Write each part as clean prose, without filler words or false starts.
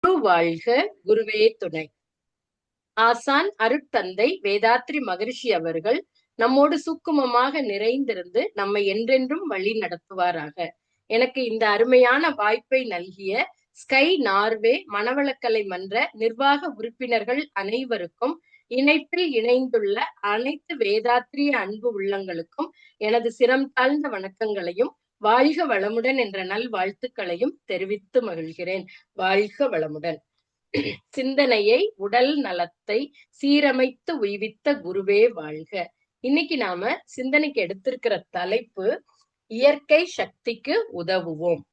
குரு வாழ்க, குருவே துணை. ஆசான் அருட்தந்தை வேதாத்ரி மகரிஷி அவர்கள் நம்மோடு சூக்குமமாக நிறைந்திருந்து நம்மை என்றென்றும் வழி நடத்துவாராக. எனக்கு இந்த அருமையான வாய்ப்பை நல்கிய ஸ்கை நார்வே மனவளக்கலை மன்ற நிர்வாக உறுப்பினர்கள் அனைவருக்கும், இணைப்பில் இணைந்துள்ள அனைத்து வேதாத்ரிய அன்பு உள்ளங்களுக்கும் எனது சிரம் தாழ்ந்த வணக்கங்களையும் வாழ்க வளமுடன் என்ற நல் வாழ்த்துக்களையும் தெரிவித்து மகிழ்கிறேன். வாழ்க வளமுடன். சிந்தனையை, உடல் நலத்தை சீரமைத்து உய்வித்த குருவே வாழ்க. இன்னைக்கு நாம சிந்தனைக்கு எடுத்திருக்கிற தலைப்பு இயற்கை சக்திக்கு உதவுவோம்.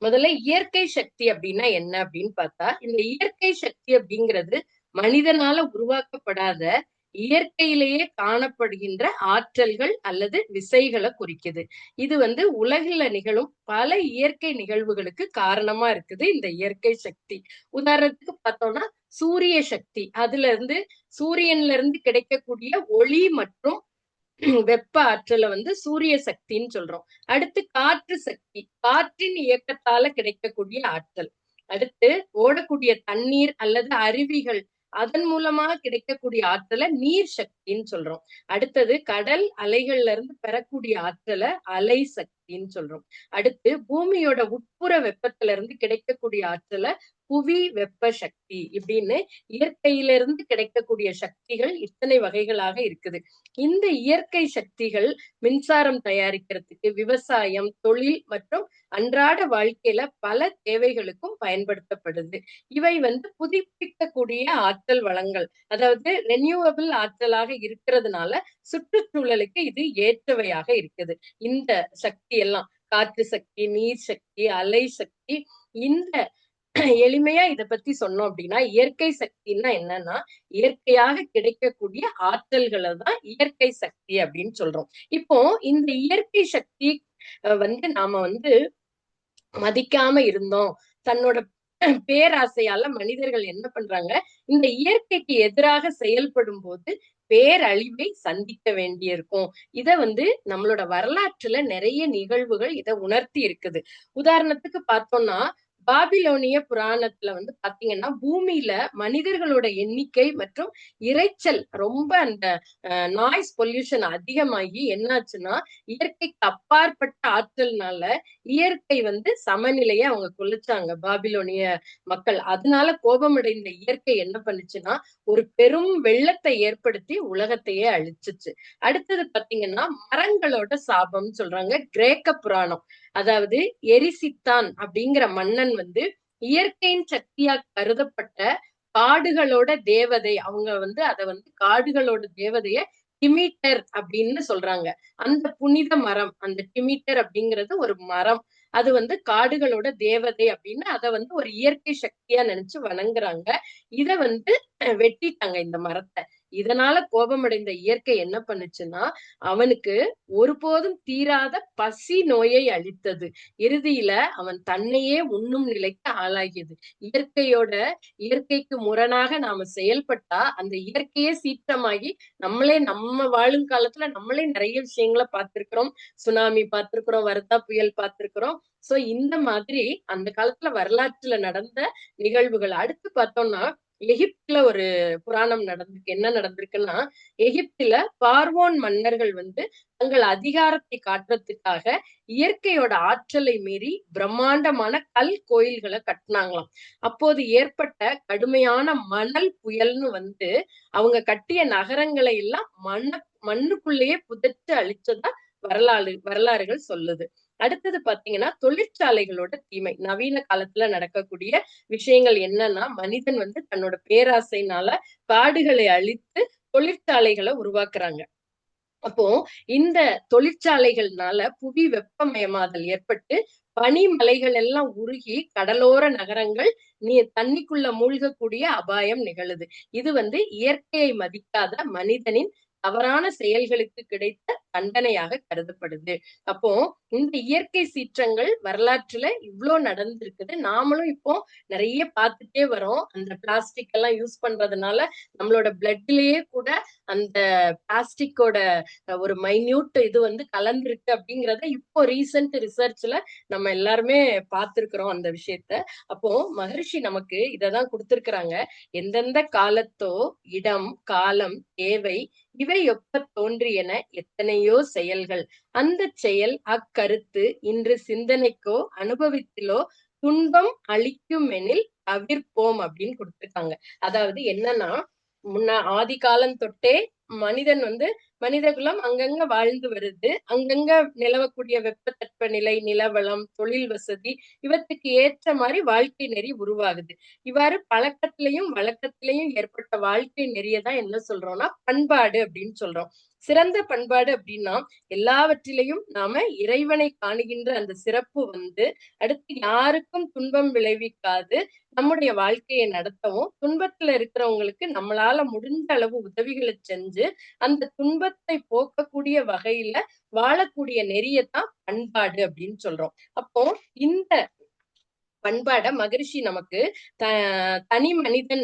முதல்ல இயற்கை சக்தி அப்படின்னா என்ன அப்படின்னு பார்த்தா, இந்த இயற்கை சக்தி அப்படிங்கிறது மனிதனால உருவாக்கப்படாத இயற்கையிலேயே காணப்படுகின்ற ஆற்றல்கள் அல்லது விசைகளை குறிக்குது. இது உலகில நிகழும் பல இயற்கை நிகழ்வுகளுக்கு காரணமா இருக்குது இந்த இயற்கை சக்தி. உதாரணத்துக்கு பார்த்தோம்னா சூரிய சக்தி, சூரியன்ல இருந்து கிடைக்கக்கூடிய ஒளி மற்றும் வெப்ப ஆற்றலை சூரிய சக்தின்னு சொல்றோம். அடுத்து காற்று சக்தி, காற்றின் இயக்கத்தால கிடைக்கக்கூடிய ஆற்றல். அடுத்து ஓடக்கூடிய தண்ணீர் அல்லது அருவிகள், அதன் மூலமா கிடைக்கக்கூடிய ஆற்றலை நீர் சக்தின்னு சொல்றோம். அடுத்தது கடல் அலைகள்ல இருந்து பெறக்கூடிய ஆற்றலை அலை சக்தின்னு சொல்றோம். அடுத்து பூமியோட உட்புற வெப்பத்துல இருந்து கிடைக்கக்கூடிய ஆற்றலை புவி வெப்ப சக்தி. இப்படின்னு இயற்கையிலிருந்து கிடைக்கக்கூடிய சக்திகள் இத்தனை வகைகளாக இருக்குது. இந்த இயற்கை சக்திகள் மின்சாரம் தயாரிக்கிறதுக்கு, விவசாயம், தொழில் மற்றும் அன்றாட வாழ்க்கையில பல தேவைகளுக்கும் பயன்படுத்தப்படுது. இவை புதுப்பிக்கக்கூடிய ஆற்றல் வளங்கள், அதாவது ரெனியூவபிள் ஆற்றலாக இருக்கிறதுனால சுற்றுச்சூழலுக்கு இது ஏற்றவையாக இருக்குது. இந்த சக்தி எல்லாம் காற்று சக்தி, நீர் சக்தி, அலை சக்தி. இந்த எளிமையா இத பத்தி சொன்னோம் அப்படின்னா, இயற்கை சக்தின்னா என்னன்னா, இயற்கையாக கிடைக்கக்கூடிய ஆற்றல்களை தான் இயற்கை சக்தி அப்படின்னு சொல்றோம். இப்போ இந்த இயற்கை சக்தி நாம மதிக்காம இருந்தோம், தன்னோட பேராசையால மனிதர்கள் என்ன பண்றாங்க, இந்த இயற்கைக்கு எதிராக செயல்படும் போது பேரழிவை சந்திக்க வேண்டியிருக்கும். இத நம்மளோட வரலாற்றுல நிறைய நிகழ்வுகள் இத உணர்த்தி இருக்குது. உதாரணத்துக்கு பார்த்தோம்னா, பாபிலோனிய புராணத்துல பாத்தீங்கன்னா, பூமியில மனிதர்களோட எண்ணிக்கை மற்றும் இரைச்சல் ரொம்ப அந்த நாய்ஸ் பொல்யூஷன் அதிகமாகி என்னாச்சுன்னா, இயற்கைக்கு அப்பாற்பட்ட ஆற்றல்னால இயற்கை சமநிலையை அவங்க குலைச்சாங்க பாபிலோனிய மக்கள். அதனால கோபமடைந்த இயற்கை என்ன பண்ணுச்சுன்னா, ஒரு பெரும் வெள்ளத்தை ஏற்படுத்தி உலகத்தையே அழிச்சுச்சு. அடுத்தது பாத்தீங்கன்னா, மரங்களோட சாபம் சொல்றாங்க கிரேக்க புராணம். அதாவது எரிசித்தான் அப்படிங்கிற மன்னன் இயற்கையின் சக்தியா கருதப்பட்ட காடுகளோட தேவதை. அவங்க அத காடுகளோட தேவதைய டிமிட்டர் அப்படின்னு சொல்றாங்க. அந்த புனித மரம், அந்த டிமிட்டர் அப்படிங்கிறது ஒரு மரம். அது காடுகளோட தேவதை அப்படின்னு அத ஒரு இயற்கை சக்தியா நினைச்சு வணங்குறாங்க. இத வெட்டிட்டாங்க இந்த மரத்தை. இதனால கோபமடைந்த இயற்கை என்ன பண்ணுச்சுன்னா, அவனுக்கு ஒருபோதும் தீராத பசி நோயை அளித்தது. இறுதியில அவன் தன்னையே உண்ணும் நிலைக்கு ஆளாகியது. இயற்கைக்கு முரணாக நாம செயல்பட்டா அந்த இயற்கையே சீற்றமாகி நம்ம வாழும் காலத்துல நம்மளே நிறைய விஷயங்களை பார்த்திருக்கிறோம். சுனாமி பார்த்திருக்கிறோம், வர்தா புயல் பார்த்திருக்கிறோம். சோ இந்த மாதிரி அந்த காலத்துல வரலாற்றுல நடந்த நிகழ்வுகள். அடுத்து பார்த்தோம்னா, எகிப்துல ஒரு புராணம் நடந்திருக்கு. என்ன நடந்திருக்குன்னா, எகிப்துல பார்வோன் மன்னர்கள் தங்கள் அதிகாரத்தை காட்டுறதுக்காக இயற்கையோட ஆற்றலை மீறி பிரம்மாண்டமான கல் கோயில்களை கட்டினாங்களாம். அப்போது ஏற்பட்ட கடுமையான மணல் புயல்னு அவங்க கட்டிய நகரங்களை எல்லாம் மண்ணுக்குள்ளேயே புதைச்சு அழிச்சதா வரலாறுகள் சொல்லுது. அடுத்தது பாத்தீங்கன்னா, தொழிற்சாலைகளோட தீமை. நவீன காலத்துல நடக்கக்கூடிய விஷயங்கள் என்னன்னா, மனிதன் தன்னோட பேராசைனால காடுகளை அழித்து தொழிற்சாலைகளை உருவாக்குறாங்க. அப்போ இந்த தொழிற்சாலைகள்னால புவி வெப்பமயமாதல் ஏற்பட்டு பனிமலைகள் எல்லாம் உருகி கடலோர நகரங்கள் தண்ணிக்குள்ள மூழ்கக்கூடிய அபாயம் நிகழுது. இது இயற்கையை மதிக்காத மனிதனின் தவறான செயல்களுக்கு கிடைத்த தண்டனையாக கருதப்படுது. அப்போ இந்த இயற்கை சீற்றங்கள் வரலாற்றுல இவ்ளோ நடந்திருக்குது. நாமளும் இப்போ நிறைய பார்த்துட்டே வரோம். அந்த பிளாஸ்டிக் எல்லாம் யூஸ் பண்றதுனால நம்மளோட பிளட்லயே கூட அந்த பிளாஸ்டிக்கோட ஒரு மைன்யூட் இது வந்து கலந்திருக்கு அப்படிங்கறத இப்போ ரீசன்ட் ரிசர்ச்ல நம்ம எல்லாருமே பார்த்திருக்கிறோம் அந்த விஷயத்த. அப்போ மகரிஷி நமக்கு இததான் கொடுத்திருக்கிறாங்க. எந்தெந்த காலத்தோ இடம் காலம் தேவை இவை ஒப்ப தோன்றியன எத்தனையோ செயல்கள் அந்த செயல் அக்கருத்து இன்று சிந்தனைக்கோ அனுபவத்திலோ துன்பம் அளிக்கும் எனில் தவிர்ப்போம் அப்படின்னு கொடுத்திருக்காங்க. அதாவது என்னன்னா ஆதி காலம் தொட்டே மனிதன் வந்து மனித குலம் அங்கங்க வாழ்ந்து வருது. அங்கங்க நிலவக்கூடிய வெப்ப நிலை நிலவளம் தொழில் வசதி இவற்றுக்கு ஏற்ற மாதிரி வாழ்க்கை நெறி உருவாகுது. இவ்வாறு பழக்கத்திலையும் வழக்கத்திலையும் ஏற்பட்ட வாழ்க்கை நெறியதான் என்ன சொல்றோம்னா பண்பாடு அப்படின்னு சொல்றோம். சிறந்த பண்பாடு அப்படின்னா எல்லாவற்றிலையும் நாம இறைவனை காணுகின்ற அந்த சிறப்பு வந்து அடுத்து யாருக்கும் துன்பம் விளைவிக்காது நம்முடைய வாழ்க்கையை நடத்தவும் துன்பத்துல இருக்கிறவங்களுக்கு நம்மளால முடிஞ்ச அளவு உதவிகளை செஞ்சு அந்த துன்பத்தை போக்கக்கூடிய வகையில வாழக்கூடிய நெறியத்தான் பண்பாடு அப்படின்னு சொல்றோம். அப்போ இந்த பண்பாட மகரிஷி நமக்கு தனி மனிதன்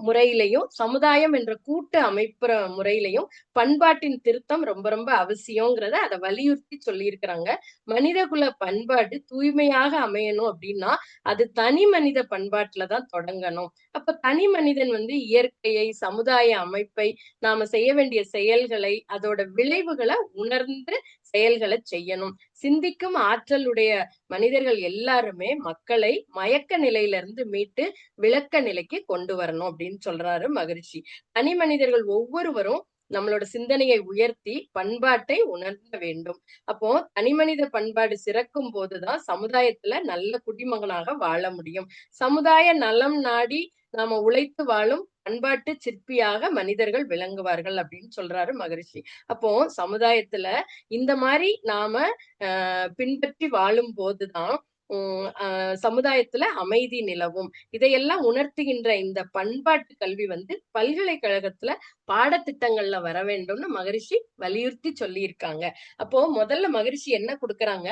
முறையிலையும் சமுதாயம் என்ற கூட்டு அமைப்புற முறையிலையும் பண்பாட்டின் திருத்தம் ரொம்ப ரொம்ப அவசியங்கிறத அதை வலியுறுத்தி சொல்லியிருக்கிறாங்க. மனிதகுல பண்பாடு தூய்மையாக அமையணும் அப்படின்னா அது தனி மனித பண்பாட்டுலதான் தொடங்கணும். அப்ப தனி மனிதன் வந்து இயற்கையை சமுதாய அமைப்பை நாம செய்ய வேண்டிய செயல்களை அதோட விளைவுகளை உணர்ந்து செயல்களை செய்யணும். சிந்திக்கும் ஆற்றலுடைய மனிதர்கள் எல்லாருமே மக்களை மயக்க நிலையிலிருந்து மீட்டு விளக்க நிலைக்கு கொண்டு வரணும் அப்படின்னு சொல்றாரு மகரிஷி. தனி மனிதர்கள் ஒவ்வொருவரும் நம்மளோட சிந்தனையை உயர்த்தி பண்பாட்டை உணர்த்த வேண்டும். அப்போ தனி மனித பண்பாடு சிறக்கும் போதுதான் சமுதாயத்துல நல்ல குடிமகனாக வாழ முடியும். சமுதாய நலம் நாடி நாம உழைத்து வாழும் பண்பாட்டு சிற்பியாக மனிதர்கள் விளங்குவார்கள் அப்படின்னு சொல்றாரு மகரிஷி. அப்போ சமுதாயத்துல இந்த மாதிரி நாம பின்பற்றி வாழும் போதுதான் சமுதாயத்துல அமைதி நிலவும். இதையெல்லாம் உணர்த்துகின்ற இந்த பண்பாட்டு கல்வி வந்து பல்கலைக்கழகத்துல பாடத்திட்டங்கள்ல வர வேண்டும்னு மகரிஷி வலியுறுத்தி சொல்லியிருக்காங்க. அப்போ முதல்ல மகரிஷி என்ன கொடுக்கறாங்க?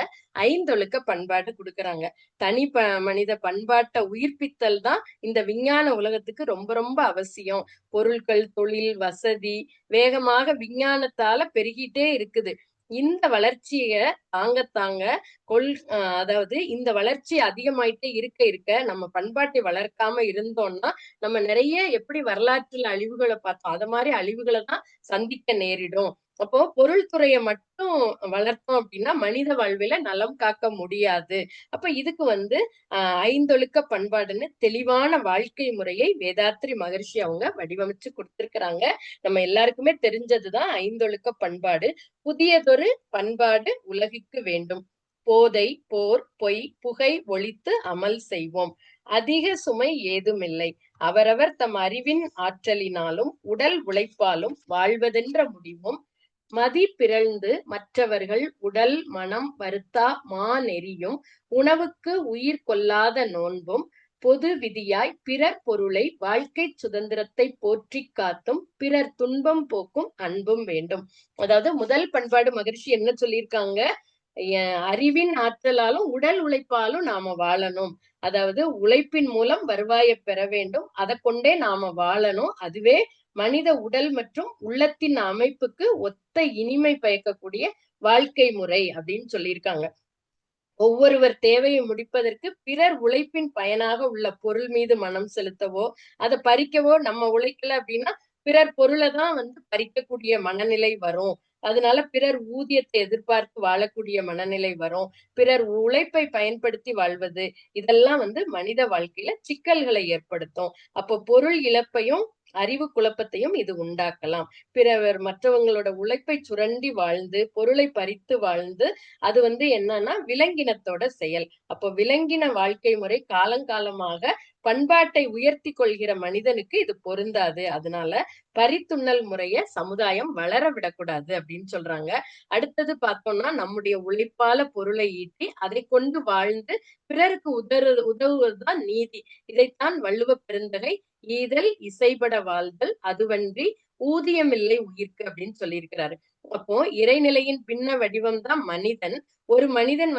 ஐந்தொழுக்க பண்பாடு கொடுக்கறாங்க. தனி மனித பண்பாட்டை உயிர்ப்பித்தல் தான் இந்த விஞ்ஞான உலகத்துக்கு ரொம்ப ரொம்ப அவசியம். பொருட்கள் தொழில் வசதி வேகமாக விஞ்ஞானத்தால பெருகிட்டே இருக்குது. இந்த வளர்ச்சிய தாங்க அதாவது இந்த வளர்ச்சி அதிகமாயிட்டே இருக்க நம்ம பண்பாட்டை வளர்க்காம இருந்தோம்னா நம்ம நிறைய எப்படி வரலாற்றுல அழிவுகளை பார்த்தோம் அத மாதிரி அழிவுகளை தான் சந்திக்க நேரிடும். அப்போ பொருள் துறையை மட்டும் வளர்த்தோம் அப்படின்னா மனித வாழ்வில நலம் காக்க முடியாது. அப்ப இதுக்கு வந்து ஐந்தொழுக்க பண்பாடுன்னு தெளிவான வாழ்க்கை முறையை வேதாத்ரி மகரிஷி அவங்க வடிவமைச்சு கொடுத்திருக்கிறாங்க. நம்ம எல்லாருக்குமே தெரிஞ்சதுதான் ஐந்தொழுக்க பண்பாடு. புதியதொரு பண்பாடு உலகிற்கு வேண்டும். போதை போர் பொய் புகை ஒழித்து அமல் செய்வோம். அதிக சுமை ஏதுமில்லை. அவரவர் தம் அறிவின் ஆற்றலினாலும் உடல் உழைப்பாலும் வாழ்வதென்ற முடிவும் மதி பிறழ்ந்து மற்றவர்கள் உடல் மனம் வருத்தா நெறியும் உணவுக்கு உயிர் கொள்ளாத நோன்பும் பொது விதியாய் பிறர் பொருளை வாழ்க்கை சுதந்திரத்தை போற்றி காத்தும் பிறர் துன்பம் போக்கும் அன்பும் வேண்டும். அதாவது முதல் பண்பாடு மகரிஷி என்ன சொல்லியிருக்காங்க? அறிவின் ஆற்றலாலும் உடல் உழைப்பாலும் நாம வாழணும். அதாவது உழைப்பின் மூலம் வருவாயை பெற வேண்டும். அதை கொண்டே நாம வாழணும். அதுவே மனித உடல் மற்றும் உள்ளத்தின் அமைப்புக்கு ஒத்த இனிமை பயக்கக்கூடிய வாழ்க்கை முறை அப்படின்னு சொல்லியிருக்காங்க. ஒவ்வொருவர் தேவையை முடிப்பதற்கு பிறர் உழைப்பின் பயனாக உள்ள பொருள் மீது மனம் செலுத்தவோ அதை பறிக்கவோ நம்ம உழைக்கல அப்படின்னா பிறர் பொருளை தான் வந்து பறிக்கக்கூடிய மனநிலை வரும். அதனால பிறர் ஊதியத்தை எதிர்பார்த்து வாழக்கூடிய மனநிலை வரும். பிறர் உழைப்பை பயன்படுத்தி வாழ்வது இதெல்லாம் வந்து மனித வாழ்க்கையில சிக்கல்களை ஏற்படுத்தும். அப்போ பொருள் இழப்பையும் அறிவு குழப்பத்தையும் இது உண்டாக்கலாம். பிறவர் மற்றவங்களோட உழைப்பை சுரண்டி வாழ்ந்து பொருளை பறித்து வாழ்ந்து அது வந்து என்னன்னா விலங்கினத்தோட செயல். அப்போ விலங்கின வாழ்க்கை முறை காலங்காலமாக பண்பாட்டை உயர்த்தி கொள்கிற மனிதனுக்கு இது பொருந்தாது. அதனால பரித்துண்ணல் முறைய சமுதாயம் வளர விடக்கூடாது அப்படின்னு சொல்றாங்க. அடுத்தது பார்த்தோம்னா நம்முடைய உழைப்பால பொருளை ஈட்டி அதை கொண்டு வாழ்ந்து பிறருக்கு உதவுவதுதான் நீதி. இதைத்தான் வள்ளுவ பெருந்தகை ஈதல் இசைபட வாழ்தல் அதுவன்றி ஊதியமில்லை உயிர்க்கு அப்படின்னு சொல்லியிருக்கிறாரு. அப்போ இறைநிலையின் பின்ன வடிவம் தான் மனிதன். ஒரு மனிதன்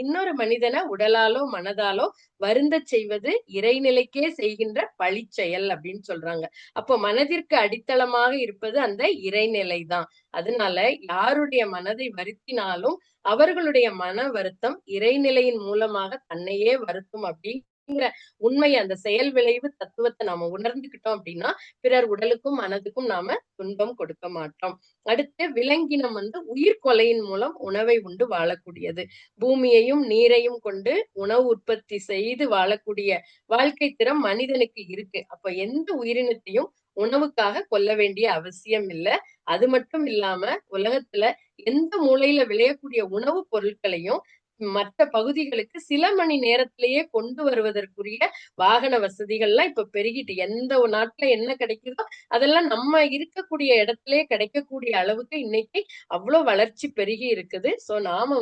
இன்னொரு மனிதனை உடலாலோ மனதாலோ வருந்தச் செய்வது இறைநிலைக்கே செய்கின்ற பழிச்செயல் அப்படின்னு சொல்றாங்க. அப்போ மனதிற்கு அடித்தளமாக இருப்பது அந்த இறைநிலை தான். அதனால யாருடைய மனதை வருத்தினாலும் அவர்களுடைய மன வருத்தம் இறைநிலையின் மூலமாக தன்னையே வருத்தும் அப்படிங்கிற உண்மை, அந்த செயல் விளைவு தத்துவத்தை நாம உணர்ந்துகிட்டோம் அப்படின்னா பிறர் உடலுக்கும் மனதுக்கும் நாம துன்பம் கொடுக்க மாட்டோம். அடுத்து விலங்கினம் உயிர் கொலையின் மூலம் உணவை உண்டு வாழக்கூடியது. பூமியையும் நீரையும் கொண்டு உணவு உற்பத்தி செய்து வாழக்கூடிய வாழ்க்கை திறம் மனிதனுக்கு இருக்கு. அப்ப எந்த உயிரினத்தையும் உணவுக்காக கொல்ல வேண்டிய அவசியம் இல்ல. அது மட்டும் இல்லாம உலகத்துல எந்த மூலையில விளையக்கூடிய உணவுப் பொருட்களையும் மற்ற பகுதிகளுக்கு சில மணி நேரத்திலேயே கொண்டு வருவதற்குரிய வாகன வசதிகள்லாம் இப்ப பெருகிட்டு, எந்த ஒரு நாட்டுல என்ன கிடைக்குதோ அதெல்லாம் நம்ம இருக்கக்கூடிய இடத்திலேயே கிடைக்கக்கூடிய அளவுக்கு இன்னைக்கு அவ்வளவு வளர்ச்சி பெருகி இருக்குது. சோ நாம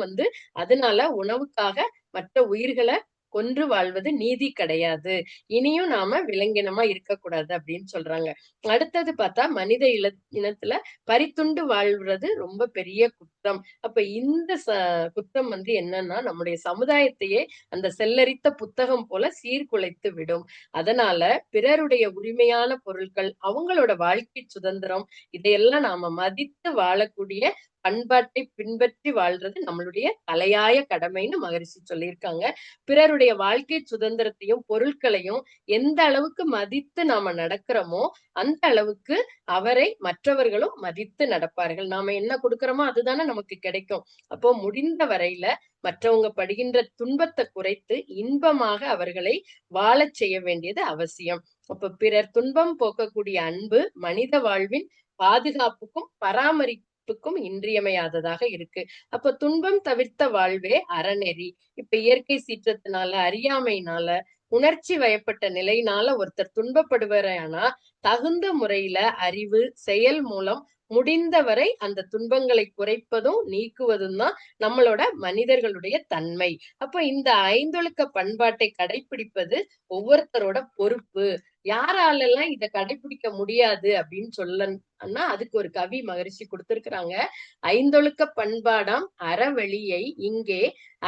அதனால உணவுக்காக மற்ற உயிர்களை கொன்று வாழ்வது நீதி கிடையாது. இனியும் நாம விலங்கினமா இருக்கக்கூடாது அப்படின்னு சொல்றாங்க. அடுத்தது பார்த்தா மனித இனத்துல பரித்துண்டு வாழ்றது ரொம்ப பெரிய குற்றம். அப்ப இந்த குற்றம் என்னன்னா நம்முடைய சமுதாயத்தையே அந்த செல்லரித்த புத்தகம் போல சீர்குலைத்து விடும். அதனால பிறருடைய உரிமையான பொருட்கள், அவங்களோட வாழ்க்கை சுதந்திரம், இதையெல்லாம் நாம மதித்து வாழக்கூடிய பண்பாட்டை பின்பற்றி வாழ்றது நம்மளுடைய தலையாய கடமைன்னு மகரிஷி சொல்லியிருக்காங்க. பிறருடைய வாழ்க்கை சுதந்திரத்தையும் பொருட்களையும் எந்த அளவுக்கு மதித்து நாம நடக்கிறோமோ அந்த அளவுக்கு அவரை மற்றவர்களும் மதித்து நடப்பார்கள். நாம என்ன கொடுக்கிறோமோ அதுதானே நமக்கு கிடைக்கும். அப்போ முடிந்த வரையில மற்றவங்க படுகின்ற துன்பத்தை குறைத்து இன்பமாக அவர்களை வாழச் செய்ய வேண்டியது அவசியம். அப்ப பிறர் துன்பம் போக்கக்கூடிய அன்பு மனித வாழ்வின் பாதுகாப்புக்கும் பராமரிப்புக்கும் இன்றியமையாததாக இருக்கு. அப்ப துன்பம் தவிர்த்த வாழ்வே அறநெறி. இப்ப இயற்கை சீற்றத்தினால, அறியாமையினால, உணர்ச்சி வயப்பட்ட நிலையினால ஒருத்தர் துன்பப்படுவாரானா தகுந்த முறையில அறிவு செயல் மூலம் முடிந்தவரை அந்த துன்பங்களை குறைப்பதும் நீக்குவதும் தான் நம்மளோட மனிதர்களுடைய தன்மை. அப்ப இந்த ஐந்தொழுக்க பண்பாட்டை கடைபிடிப்பது ஒவ்வொருத்தரோட பொறுப்பு. யாராலெல்லாம் இதை கடைபிடிக்க முடியாது அப்படின்னு சொல்லன்னா அதுக்கு ஒரு கவி மகரிஷி கொடுத்திருக்கிறாங்க. ஐந்தொழுக்க பண்பாடாம் அறவழியை இங்கே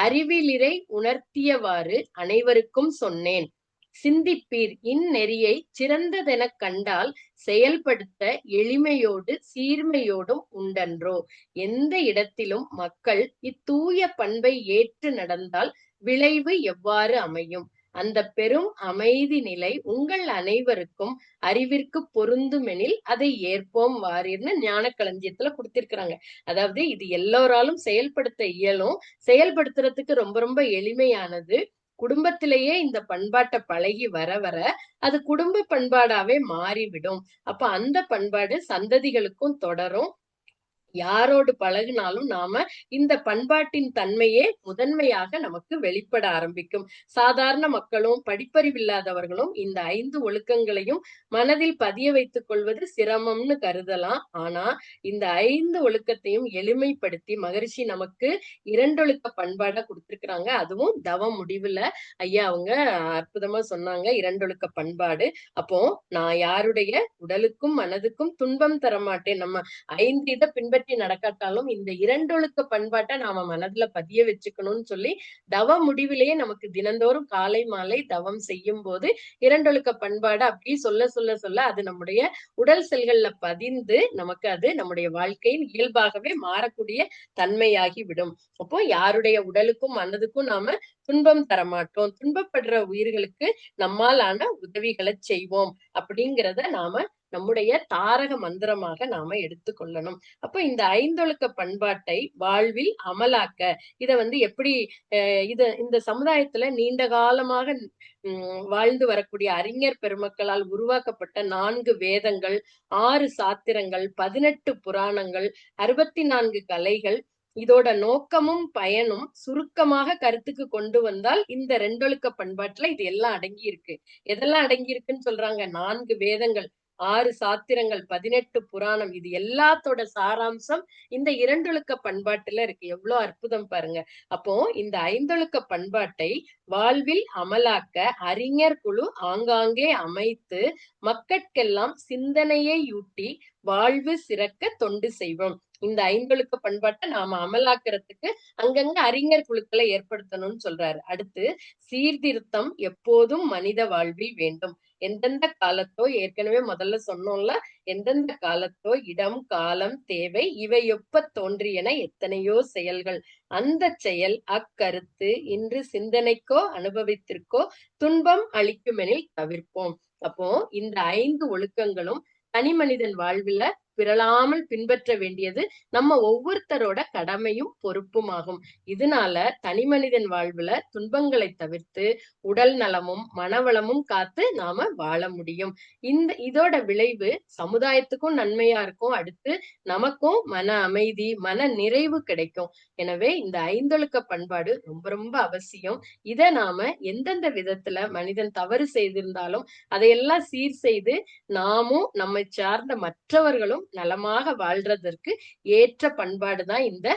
அறிவிலிரை உணர்த்தியவாறு அனைவருக்கும் சொன்னேன். சிந்திப்பீர் இந்நெறியை சிறந்ததெனக் கண்டால் செயல்படுத்த எளிமையோடு சீர்மையோடும் உண்டன்றோ. எந்த இடத்திலும் மக்கள் இத்தூய பண்பை ஏற்று நடந்தால் விளைவு எவ்வாறு அமையும்? அந்த பெரும் அமைதி நிலை உங்கள் அனைவருக்கும் அறிவிற்கு பொருந்துமெனில் அதை ஏற்போம் வாரீர்னு ஞான களஞ்சியத்துல கொடுத்திருக்கிறாங்க. அதாவது இது எல்லோராலும் செயல்படுத்த இயலும், செயல்படுத்துறதுக்கு ரொம்ப ரொம்ப எளிமையானது. குடும்பத்திலேயே இந்த பண்பாட்டை பழகி வர வர அது குடும்ப பண்பாடாவே மாறிவிடும். அப்ப அந்த பண்பாடு சந்ததிகளுக்கும் தொடரும். யாரோடு பழகினாலும் நாம இந்த பண்பாட்டின் தன்மையே முதன்மையாக நமக்கு வெளிப்பட ஆரம்பிக்கும். சாதாரண மக்களும் படிப்பறிவில்லாதவர்களும் இந்த 5 ஒழுக்கங்களையும் மனதில் பதிய வைத்துக் கொள்வது சிரமம்னு கருதலாம். ஆனா இந்த 5 ஒழுக்கத்தையும் எளிமைப்படுத்தி மகரிஷி நமக்கு 2 ஒழுக்க பண்பாடா கொடுத்திருக்கிறாங்க. அதுவும் தவ முடிவுல ஐயா அவங்க அற்புதமா சொன்னாங்க 2 ஒழுக்க பண்பாடு. அப்போ நான் யாருடைய உடலுக்கும் மனதுக்கும் துன்பம் தரமாட்டேன். நம்ம 5 இதை பின்பற்றி நடக்காட்டாலும் இந்த 2 ஒழுக்க பண்பாட்டை நாம மனதுல பதிய வச்சுக்கணும்னு சொல்லி தவ முடிவிலேயே நமக்கு தினந்தோறும் காலை மாலை தவம் செய்யும் போது 2 ஒழுக்க பண்பாடு அப்படி சொல்ல சொல்ல சொல்ல அது நம்முடைய உடல் செல்கள்ல பதிந்து நமக்கு அது நம்முடைய வாழ்க்கையின் இயல்பாகவே மாறக்கூடிய தன்மையாகி விடும். அப்போ யாருடைய உடலுக்கும் மனதுக்கும் நாம துன்பம் தரமாட்டோம், துன்பப்படுற உயிர்களுக்கு நம்மாலான உதவிகளை செய்வோம் அப்படிங்கிறத நாம நம்முடைய தாரக மந்திரமாக நாம எடுத்துக்கொள்ளணும். அப்ப இந்த 5 ஒழுக்க பண்பாட்டை வாழ்வில் அமலாக்க இத எப்படி இந்த சமுதாயத்துல நீண்ட காலமாக வாழ்ந்து வரக்கூடிய அறிஞர் பெருமக்களால் உருவாக்கப்பட்ட 4 வேதங்கள், 6 சாத்திரங்கள், 18 புராணங்கள், 64 கலைகள், இதோட நோக்கமும் பயனும் சுருக்கமாக கருத்துக்கு கொண்டு வந்தால் இந்த 2 ஒழுக்க பண்பாட்டுல இது எல்லாம் அடங்கி இருக்கு. எதெல்லாம் அடங்கி இருக்குன்னு சொல்றாங்க? 4 வேதங்கள், 6 சாத்திரங்கள், 18 புராணம், இது எல்லாத்தோட சாராம்சம் இந்த 2 ஒழுக்க பண்பாட்டுல இருக்கு. எவ்வளவு அற்புதம் பாருங்க. அப்போ இந்த 5 ஒழுக்க பண்பாட்டை வாழ்வில் அமலாக்க அறிஞர் குழு ஆங்காங்கே அமைத்து மக்கட்கெல்லாம் சிந்தனையை ஊட்டி வாழ்வு சிறக்க தொண்டு செய்வோம். இந்த ஐந்தொழுக்க பண்பாட்டை நாம அமலாக்குறதுக்கு அங்கங்க அறிஞர் குழுக்களை ஏற்படுத்தணும்னு சொல்றாரு. அடுத்து சீர்திருத்தம் எப்போதும் மனித வாழ்வில் வேண்டும். எந்தெந்த காலத்தோ, ஏற்கனவே முதல்ல சொன்னோம்ல, எந்தெந்த காலத்தோ இடம் காலம் தேவை இவை ஒப்ப தோன்றியன எத்தனையோ செயல்கள். அந்த செயல் அக்கருத்து இன்று சிந்தனைக்கோ அனுபவத்திற்கோ துன்பம் அளிக்குமெனில் தவிர்ப்போம். அப்போ இந்த 5 ஒழுக்கங்களும் தனி மனிதன் வாழ்வுல பிறழாமல் பின்பற்ற வேண்டியது நம்ம ஒவ்வொருத்தரோட கடமையும் பொறுப்பும் ஆகும். இதனால தனி மனிதன் வாழ்வுல துன்பங்களை தவிர்த்து உடல் நலமும் மனவளமும் காத்து நாம வாழ முடியும். இதோட விளைவு சமுதாயத்துக்கும் நன்மையா இருக்கும். அடுத்து நமக்கும் மன அமைதி, மன நிறைவு கிடைக்கும். எனவே இந்த ஐந்தொழுக்க பண்பாடு ரொம்ப ரொம்ப அவசியம். இத நாம எந்தெந்த விதத்துல மனிதன் தவறு செய்திருந்தாலும் அதையெல்லாம் சீர் செய்து நாமும் நம்மை சார்ந்த மற்றவர்களும் நலமாக வாழ்றதற்கு ஏற்ற பண்பாடுதான் இந்த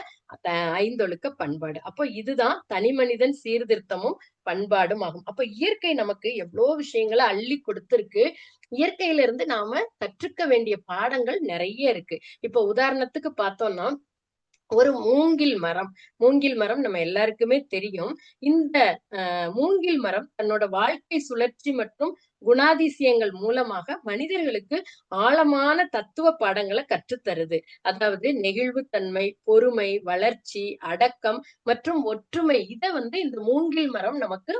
ஐந்தொழுக்க பண்பாடு. அப்போ இதுதான் தனி மனிதன் சீர்திருத்தமும் பண்பாடும் ஆகும். அப்ப இயற்கை நமக்கு எவ்வளவு விஷயங்களை அள்ளி கொடுத்திருக்கு. இயற்கையில இருந்து நாம கற்றுக்க வேண்டிய பாடங்கள் நிறைய இருக்கு. இப்ப உதாரணத்துக்கு பார்த்தோம்னா ஒரு மூங்கில் மரம் நம்ம எல்லாருக்குமே தெரியும். இந்த மூங்கில் மரம் தன்னோட வாழ்க்கை சுழற்சி மற்றும் குணாதிசயங்கள் மூலமாக மனிதர்களுக்கு ஆழமான தத்துவ பாடங்களை கற்றுத்தருது. அதாவது நெகிழ்வுத்தன்மை, பொறுமை, வளர்ச்சி, அடக்கம் மற்றும் ஒற்றுமை இத இந்த மூங்கில் மரம் நமக்கு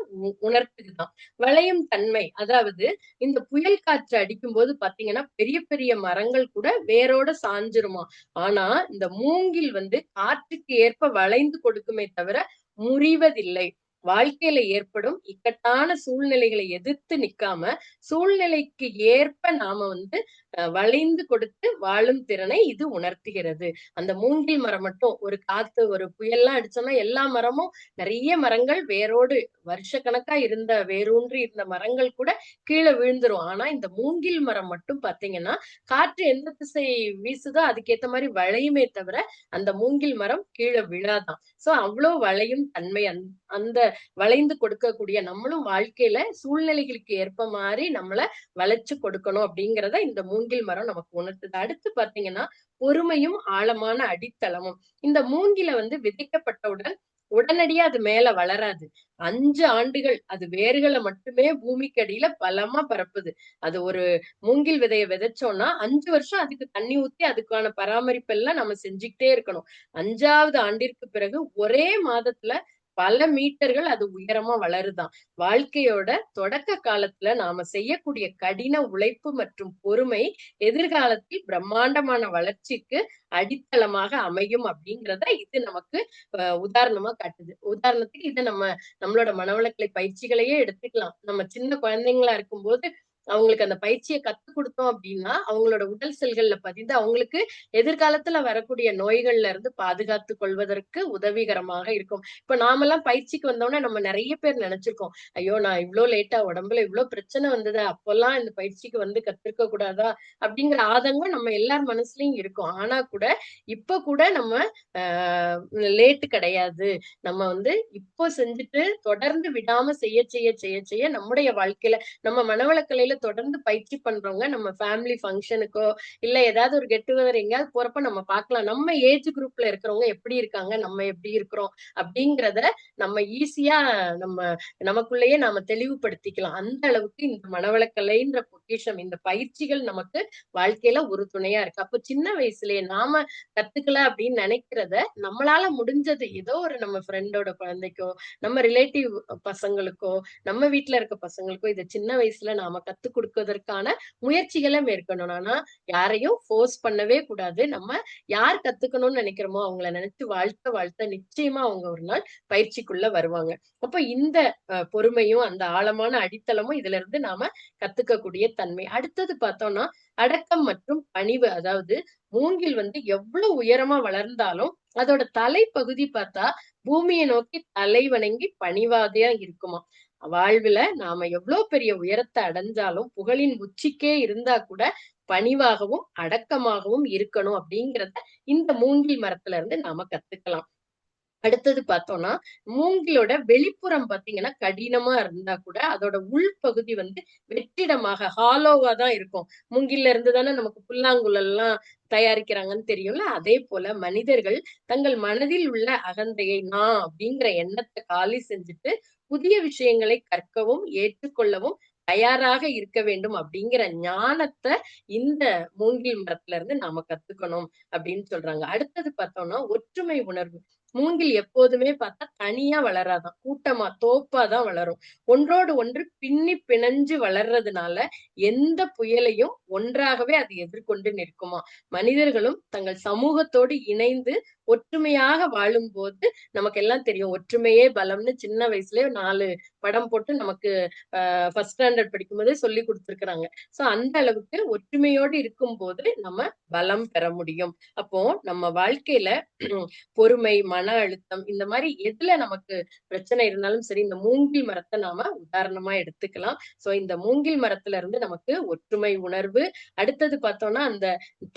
உணர்த்துதுதான். வளையும் தன்மை, அதாவது இந்த புயல் காற்று அடிக்கும் போது பாத்தீங்கன்னா பெரிய பெரிய மரங்கள் கூட வேரோட சாஞ்சிருமா. ஆனா இந்த மூங்கில் காற்றுக்கு ஏற்ப வளைந்து கொடுக்குமே தவிர முறிவதில்லை. வாழ்க்கையில ஏற்படும் இக்கட்டான சூழ்நிலைகளை எதிர்த்து நிக்காம சூழ்நிலைக்கு ஏற்ப நாம வளைந்து கொடுத்து வாழும் திறனை இது உணர்த்துகிறது. அந்த மூங்கில் மரம் மட்டும் ஒரு காத்து ஒரு புயல்லாம் அடிச்சோம்னா எல்லா மரமும் நிறைய மரங்கள் வேரோடு வருஷ கணக்கா வேரூன்றி இருந்த மரங்கள் கூட கீழே விழுந்துரும். ஆனா இந்த மூங்கில் மரம் மட்டும் பாத்தீங்கன்னா காற்று எந்த திசை வீசுதோ அதுக்கேத்த மாதிரி வளையுமே தவிர அந்த மூங்கில் மரம் கீழே விழாதான். சோ அவ்வளவு வளையும் தன்மை அந்த வளைந்து கொடுக்கக்கூடிய நம்மளும் வாழ்க்கையில சூழ்நிலைகளுக்கு ஏற்ப மாதிரி நம்மள வளைச்சு கொடுக்கணும் அப்படிங்கிறத இந்த மூங்கில் மரம் நமக்கு உணர்த்துது. அடுத்து பாத்தீங்கன்னா பொறுமையும் ஆழமான அடித்தளமும். இந்த மூங்கில விதைக்கப்பட்டவுடன் உடனடியா அது மேல வளராது. 5 ஆண்டுகள் அது வேர்களை மட்டுமே பூமிக்கு அடியில பலமா பரப்புது. அது ஒரு மூங்கில் விதைய விதைச்சோம்னா 5 வருஷம் அதுக்கு தண்ணி ஊத்தி அதுக்கான பராமரிப்பு எல்லாம் நம்ம செஞ்சுக்கிட்டே இருக்கணும். 5வது ஆண்டிற்கு பிறகு ஒரே மாதத்துல பல மீட்டர்கள் அது உயரமா வளருதாம். வாழ்க்கையோட தொடக்க காலத்துல நாம செய்யக்கூடிய கடின உழைப்பு மற்றும் பொறுமை எதிர்காலத்தில் பிரம்மாண்டமான வளர்ச்சிக்கு அடித்தளமாக அமையும் அப்படிங்கிறத இது நமக்கு உதாரணமா காட்டுது. உதாரணத்துக்கு இதை நம்மளோட மனவளக்கலை பயிற்சிகளையே எடுத்துக்கலாம். நம்ம சின்ன குழந்தைங்களா இருக்கும்போது அவங்களுக்கு அந்த பயிற்சியை கத்து கொடுத்தோம் அப்படின்னா அவங்களோட உடல் செல்கள்ல பதிந்து அவங்களுக்கு எதிர்காலத்துல வரக்கூடிய நோய்கள்ல இருந்து பாதுகாத்து கொள்வதற்கு உதவிகரமாக இருக்கும். இப்ப நாமெல்லாம் பயிற்சிக்கு வந்தோம்னா நம்ம நிறைய பேர் நினைச்சிருக்கோம், ஐயோ நான் இவ்வளவு லேட்டா உடம்புல இவ்வளவு பிரச்சனை வந்தது, அப்பெல்லாம் இந்த பயிற்சிக்கு கத்திருக்க கூடாதா அப்படிங்கிற ஆதங்கம் நம்ம எல்லார் மனசுலயும் இருக்கும். ஆனா கூட இப்ப கூட நம்ம லேட்டு கிடையாது. நம்ம இப்போ செஞ்சுட்டு தொடர்ந்து விடாம செய்ய செய்ய செய்ய செய்ய நம்முடைய வாழ்க்கையில நம்ம மனவளக்கலையில தொடர்ந்து பயிற்சி பண்றவங்க நம்ம ஃபேமிலி ஃபங்க்ஷனுக்கோ இல்ல ஏதாவது ஒரு கெட் டுகெதர் எங்கேயாவது போறப்ப நம்ம பார்க்கலாம். நம்ம ஏஜ் குரூப்ல இருக்கிறவங்க எப்படி இருக்காங்க, நம்ம எப்படி இருக்கிறோம் அப்படிங்கிறத நம்ம ஈஸியா நமக்குள்ளேயே நாம தெளிவுபடுத்திக்கலாம். அந்த அளவுக்கு இந்த மனவளக்கலைன்ற பொக்கிஷம், இந்த பயிற்சிகள் நமக்கு வாழ்க்கையில ஒரு துணையா இருக்கு. அப்ப சின்ன வயசுலயே நாம கத்துக்கல அப்படின்னு நினைக்கிறத நம்மளால முடிஞ்சது ஏதோ ஒரு நம்ம ஃப்ரெண்டோட குழந்தைக்கோ நம்ம ரிலேட்டிவ் பசங்களுக்கோ நம்ம வீட்டுல இருக்க பசங்களுக்கோ இதை சின்ன வயசுல நாம கத்து கொடுக்கறதற்கான முயற்சிகளை மேற்கொள்ளணும். ஆனா யாரையும் ஃபோர்ஸ் பண்ணவே கூடாது. நம்ம யார் கத்துக்கணும்னு நினைக்கிறோமோ அவங்கள நினைச்சு வாழ்த்த நிச்சயமா அவங்க ஒரு நாள் பயிற்சிக்குள்ள வருவாங்க. அப்ப இந்த பொறுமையும் அந்த ஆழமான அடித்தளமும் இதுல இருந்து நாம கத்துக்கக்கூடிய தன்மை. அடுத்தது பார்த்தோம்னா அடக்கம் மற்றும் பணிவு. அதாவது மூங்கில் எவ்வளவு உயரமா வளர்ந்தாலும் அதோட தலைப்பகுதி பார்த்தா பூமியை நோக்கி தலை வணங்கி பணிவாதையா இருக்குமா. வாழ்வுல நாம எவ்வளவு பெரிய உயரத்தை அடைஞ்சாலும் புகழின் உச்சிக்கே இருந்தா கூட பணிவாகவும் அடக்கமாகவும் இருக்கணும் அப்படிங்கிறத இந்த மூங்கில் மரத்துல இருந்து நாம கத்துக்கலாம். அடுத்தது பார்த்தோம்னா, மூங்கிலோட வெளிப்புறம் பார்த்தீங்கன்னா, கடினமா இருந்தா கூட, அதோட உள்பகுதி வந்து வெற்றிடமாக, ஹாலோவா தான் இருக்கும். மூங்கில்ல இருந்து தானே நமக்கு புல்லாங்குழல்லாம் தயாரிக்கிறாங்கன்னு தெரியும்ல. அதே போல மனிதர்கள் தங்கள் மனதில் உள்ள அகந்தையை, நான் அப்படிங்கிற எண்ணத்த காலி செஞ்சுட்டு, புதிய விஷயங்களை கற்கவும், ஏற்றுக்கொள்ளவும் தயாராக இருக்க வேண்டும் அப்படிங்கிற ஞானத்த இந்த மூங்கில் மரத்துல இருந்து நாம கத்துக்கணும் அப்படின்னு சொல்றாங்க. அடுத்தது பார்த்தோம்னா, ஒற்றுமை உணர்வு. மூங்கில் எப்போதுமே பார்த்தா தனியா வளராதாம். கூட்டமா, தோப்பா தான் வளரும். ஒன்றோடு ஒன்று பின்னி பிணைஞ்சு வளர்றதுனால, எந்த புயலையும் ஒன்றாகவே அது எதிர்கொண்டு நிற்குமாம். மனிதர்களும் தங்கள் சமூகத்தோடு இணைந்து ஒற்றுமையாக வாழும்போது, நமக்கெல்லாம் தெரியும். ஒற்றுமையே பலம்னு சின்ன வயசுலயே 4 படம் போட்டு நமக்கு ஃபர்ஸ்ட் ஸ்டாண்டர்ட் படிக்கும்போதே சொல்லிக் குடுத்துருக்காங்க. சோ அந்த அளவுக்கு ஒற்றுமையோடு இருக்கும்போது, நம்ம பலம் பெற முடியும். அப்போ நம்ம வாழ்க்கையில பொறுமை, மன அழுத்தம் இந்த மாரி எதுல நமக்கு பிரச்சனை இருந்தாலும் சரி, இந்த மூங்கில் மரத்த நாம உதாரணமா எடுத்துக்கலாம். சோ இந்த மூங்கில் மரத்துல இருந்து நமக்கு ஒற்றுமை உணர்வு, அடுத்தது பார்த்தோம்னா, அந்த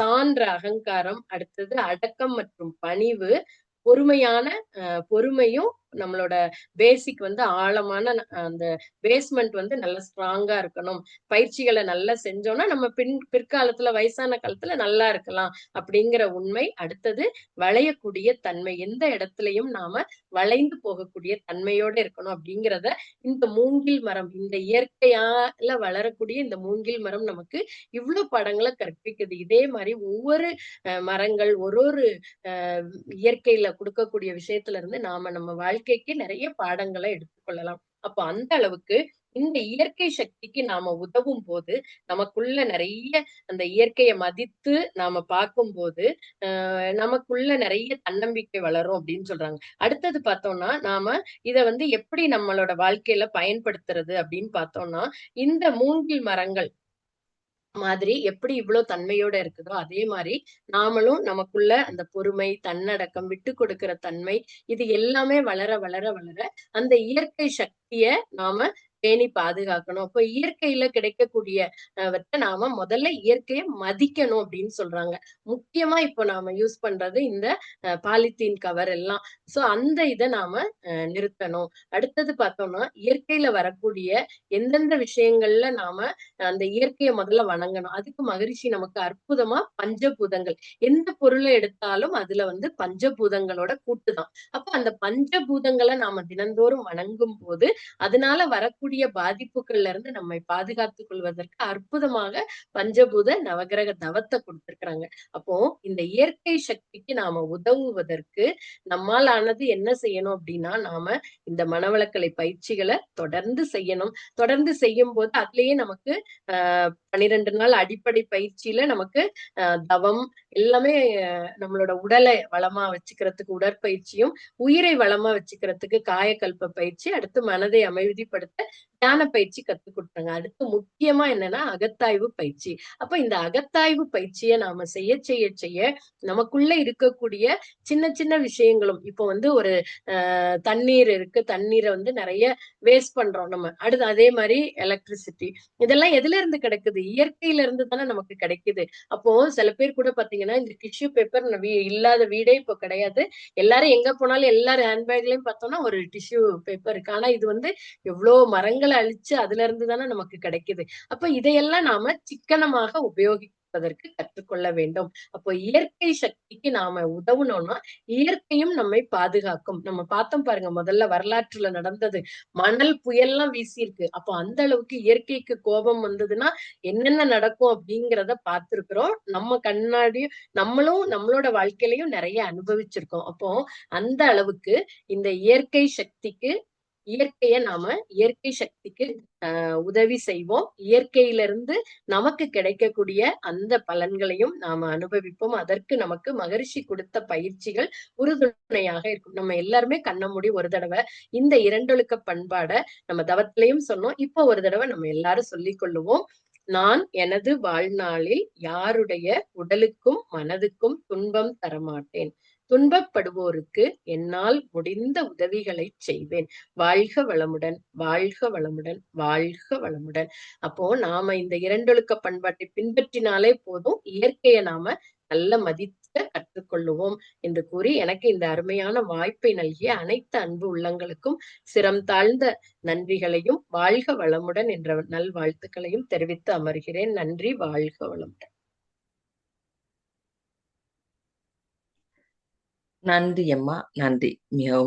தான்ற அகங்காரம், அடுத்தது அடக்கம் மற்றும் பணிவு, பொறுமையான பொறுமையும் நம்மளோட பேசிக் வந்து ஆழமான அந்த பேஸ்மெண்ட் வந்து நல்லா ஸ்ட்ராங்கா இருக்கணும். பயிற்சிகள நல்லா செஞ்சோம்னா, நம்ம பிற்காலத்துல வயசான காலத்துல நல்லா இருக்கலாம். அப்படிங்கிற உண்மை. அடுத்தது வளையக்கூடிய தன்மை. எந்த இடத்துலயும் நாம வளைந்து போகக்கூடிய தன்மையோட இருக்கணும் அப்படிங்கிறத இந்த மூங்கில் மரம், இந்த இயற்கையால வளரக்கூடிய இந்த மூங்கில் மரம் நமக்கு இவ்ளோ பாடங்கள கற்பிக்குது. இதே மாரி ஒவ்வொரு மரங்கள் ஒரு ஒரு இயற்கையில குடுக்கக்கூடிய விஷயத்துல இருந்து நாம நம்ம வாழ்க்கைக்கு நிறைய பாடங்கள எடுத்துக்கொள்ளலாம். அப்ப அந்த அளவுக்கு இந்த இயற்கை சக்திக்கு நாம உதவும்போது, நமக்குள்ள நிறைய அந்த இயற்கைய மதித்து நாம பார்க்கும்போது, நமக்குள்ள நிறைய தன்னம்பிக்கை வளரும் அப்படின்னு சொல்றாங்க. அடுத்தது பார்த்தோம்னா, நாம இத வந்து எப்படி நம்மளோட வாழ்க்கையில பயன்படுத்துறது அப்படின்னு பார்த்தோம்னா, இந்த மூங்கில் மரங்கள் மாதிரி எப்படி இவ்ளோ தன்மையோட இருக்குதோ, அதே மாரி நாமளும் நமக்குள்ள அந்த பொறுமை, தன்னடக்கம், விட்டுக் கொடுக்கிற தன்மை, இது எல்லாமே வளர, வளர, வளர அந்த இயற்கை சக்திய நாம பேணி பாதுகாக்கணும். அப்ப இயற்கையில கிடைக்கக்கூடிய நாம முதல்ல இயற்கைய மதிக்கணும் அப்படின்னு சொல்றாங்க. முக்கியமா இப்போ நாம யூஸ் பண்றது இந்த பாலித்தீன் கவர் எல்லாம். சோ அந்த இத நாம நிறுத்தணும். அடுத்தது பார்த்தோம்னா, இயற்கையில வரக்கூடிய எந்தெந்த விஷயங்கள்ல நாம அந்த இயற்கைய முதல்ல வணங்கணும். அதுக்கு மகரிஷி நமக்கு அற்புதமா பஞ்சபூதங்கள். எந்த பொருள எடுத்தாலும் அதுல வந்து பஞ்சபூதங்களோட கூட்டு தான். அப்ப அந்த பஞ்சபூதங்கள நாம தினந்தோறும் வணங்கும்போது, அதனால வரக்கூடிய பாதிப்புகள்ல இருந்து நம்மை பாதுகாத்துக் கொள்வதற்கு அற்புதமாக பஞ்சபூத நவக்கிரக தவத்த குடுத்திருக்கிறாங்க. அப்போ இந்த இயற்கை சக்திக்கு நாம உதவுவதற்கு நம்மால் ஆனது என்ன செய்யணும் அப்படின்னா, நாம இந்த மனவளக்கலை பயிற்சிகள தொடர்ந்து செய்யணும். தொடர்ந்து செய்யும்போது அதுலயே நமக்கு 12 நாள் அடிப்படை பயிற்சியில நமக்கு தவம் எல்லாமே நம்மளோட உடலை வளமா வச்சுக்கிறதுக்கு உடற்பயிற்சியும், உயிரை வளமா வச்சுக்கிறதுக்கு காயகல்ப பயிற்சி, அடுத்து மனதை அமைதிப்படுத்த தியான பயிற்சி கத்துக் குடுத்தாங்க. அடுத்து முக்கியமா என்னன்னா அகத்தாய்வு பயிற்சி. அப்ப இந்த அகத்தாய்வு பயிற்சிய நாம செய்ய செய்ய செய்ய நமக்குள்ள இருக்கக்கூடிய சின்ன சின்ன விஷயங்களும் இப்போ வந்து ஒரு தண்ணீர் இருக்கு. தண்ணீர வந்து நெறைய வேஸ்ட் பண்றோம் நம்ம. அடுத்து அதே மாரி எலக்ட்ரிசிட்டி. இதெல்லாம் எதுல இருந்து கிடைக்குது? இயற்கையில இருந்து தானே நமக்கு கிடைக்குது. அப்போ சில பேர் கூட பாத்தீங்கன்னா, இந்த டிஷ்யூ பேப்பர் இல்லாத வீடே இப்போ கிடையாது. எல்லாரும் எங்க போனாலும் எல்லார் ஹேண்ட் பேக்லயும் பார்த்தோம்னா, ஒரு டிஷ்யூ பேப்பர் இருக்கு. ஆனா இது வந்து எவ்ளோ மரங்கள அழிச்சு அதுல இருந்து தானே நமக்கு கிடைக்குது. அப்ப இதையெல்லாம் நாம சிக்கனமாக உபயோகிப்பதற்கு கற்றுக்கொள்ள வேண்டும். அப்போ இயற்கை சக்திக்கு நாம உதவணும்னா, இயற்கையும் நம்மை பாதுகாக்கும். நம்ம பார்த்தோம் பாருங்க, முதல்ல வரலாற்றுல நடந்தது. மணல் புயல்லாம் வீசியிருக்கு. அப்போ அந்த அளவுக்கு இயற்கைக்கு கோபம் வந்ததுன்னா, என்னென்ன நடக்கும் அப்படிங்கிறத பார்த்திருக்கிறோம். நம்ம கண்ணாடியும் நம்மளும் நம்மளோட வாழ்க்கையிலயும் நெறைய அனுபவிச்சிருக்கோம். அப்போ அந்த அளவுக்கு இந்த இயற்கை சக்திக்கு உதவி செய்வோம். இயற்கையிலிருந்து நமக்கு கிடைக்கக்கூடிய அந்த பலன்களையும் நாம அனுபவிப்போம். அதற்கு நமக்கு மகரிஷி கொடுத்த பயிற்சிகள் உறுதுணையாக இருக்கும். நம்ம எல்லாருமே கண்ண மூடி ஒரு தடவை இந்த இரண்டொழுக்க பண்பாட நம்ம தவத்திலையும் சொன்னோம். இப்போ ஒரு தடவை நம்ம எல்லாரும் சொல்லிக் கொள்ளுவோம். நான் எனது வாழ்நாளில் யாருடைய உடலுக்கும் மனதுக்கும் துன்பம் தரமாட்டேன். துன்பப்படுவோருக்கு என்னால் முடிந்த உதவிகளை செய்வேன். வாழ்க வளமுடன், வாழ்க வளமுடன், வாழ்க வளமுடன். அப்போ நாம இந்த இரண்டொழுக்க பண்பாட்டை பின்பற்றினாலே போதும். இயற்கையை நாம நல்ல மதித்து கற்றுக்கொள்ளுவோம் என்று கூறி எனக்கு இந்த அருமையான வாய்ப்பை நல்கிய அனைத்து அன்பு உள்ளங்களுக்கும் சிரம் தாழ்ந்த நன்றிகளையும் வாழ்க வளமுடன் என்ற நல்வாழ்த்துக்களையும் தெரிவித்து அமர்கிறேன். நன்றி. வாழ்க வளமுடன். நன்றி அம்மா, நன்றி. மிகவும்